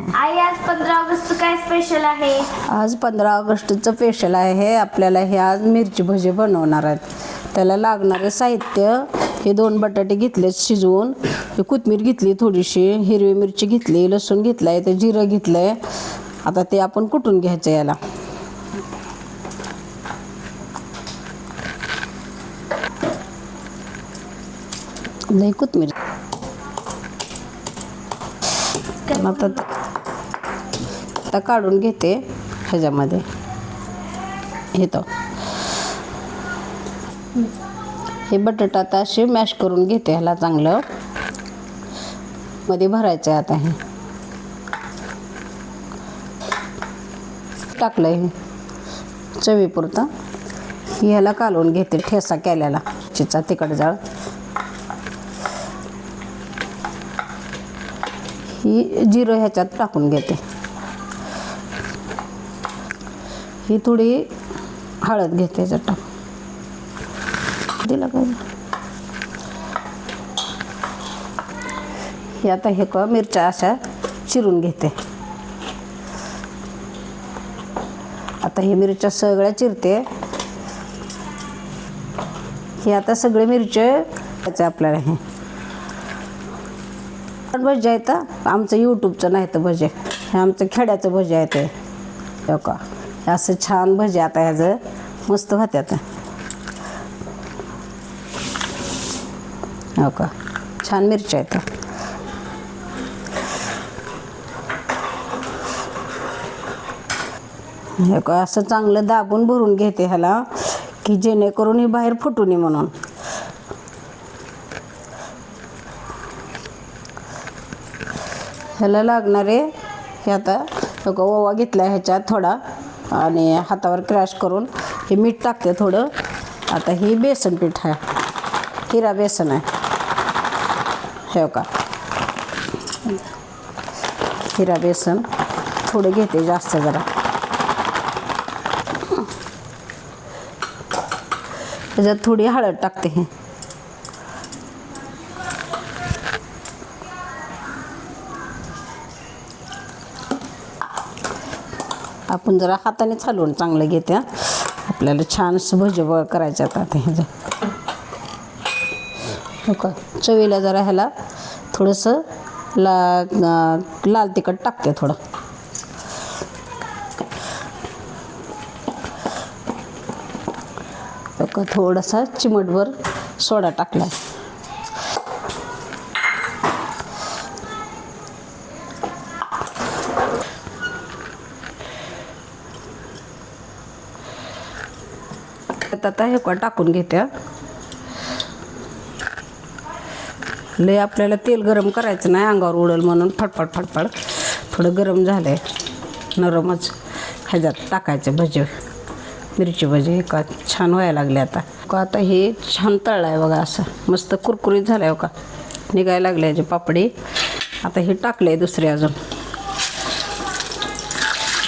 आई आज 15 ऑगस्ट काय स्पेशल आहे? आज 15 ऑगस्टचं स्पेशल आहे. आपल्याला हे आज मिरची भजी बनवणार आहेत. त्याला लागणारे साहित्य हे 2 बटाटे घेतले शिजवून, हे कोथिंबीर घेतली थोडीशी, हिरवी मिरची घेतली, लसूण घेतलाय, ते जिरं घेतलंय. आता ते आपण कुटून घ्यायचं याला. लई कोथिंबीर आता काढून घेते ह्याच्यामध्ये. हे तो हे बटाटा आता असे मॅश करून घेते. ह्याला चांगलं मध्ये भरायचं आहे. आता हे टाकलं, हे चवीपुरतं. ह्याला कालवून घेते ठेसा केलेला चिचा तिखट जाळ. ही जिरं ह्याच्यात टाकून घेते. ही थोडी हळद घेते ह्याच्यात टाकून. दिला काय हे आता हे मिरच्या अशा चिरून घेते. आता ही मिरच्या सगळ्या चिरते. हे आता सगळे मिरच्या आपल्याला हे भजी आहेत. आमचं यूट्यूबचं नाही तर भजे, हे आमचं खेड्याचं भजी आहे ते. हो का, असं छान भजी आता ह्याचं मस्त होत्यात. हो का, छान मिरच्या आहेत. हे का असं चांगलं दाबून भरून घेते ह्याला, की जेणेकरून ही बाहेर फुटू नये म्हणून. ह्याला लागणारे हे आता ओवा घेतला ह्याच्यात थोडा, आणि हातावर क्रॅश करून हे मीठ टाकते थोडं. आता ही बेसन पीठ आहे, हिरा बेसन आहे. हे का हिरा बेसन थोडं घेते, जास्त जरा. त्याच्यात थोडी हळद टाकते. हे आपण जरा हाताने चालवून चांगलं घेते. आपल्याला छान भजी करायचे आता ते ह्याचं. हो का, चवीला जरा ह्याला थोडंसं लाल तिखट टाकते थोडं. हो का, थोडासा चिमटभर सोडा टाकला. आता हे का टाकून घेते. लय आपल्याला तेल गरम करायचं नाही, अंगावर उडल म्हणून. फटफट फटफट थोडं गरम झालंय, नरमच ह्याच्यात टाकायचं भजी, मिरची भजी. का छान व्हायला लागले आता. का आता हे छान तळलं आहे बघा, असं मस्त कुरकुरीत झालं आहे का, निघायला लागले ह्याची पापडी. आता हे टाकले दुसरे अजून.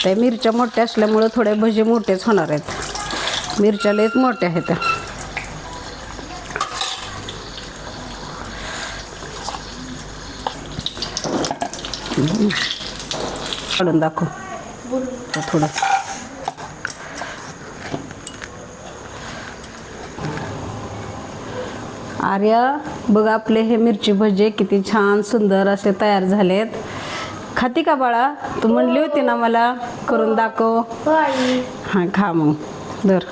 त्या मिरच्या मोठ्या असल्यामुळं थोडे भजी मोठेच होणार आहेत. मिरच्या लयच मोठ्या आहेत. काढून दाखव थोडं. आर्या बघ, आपले हे मिरची भजी किती छान सुंदर असे तयार झालेत. खाती का बाळा? तू म्हणली होती ना मला करून दाखव. हां, खा मग. धर.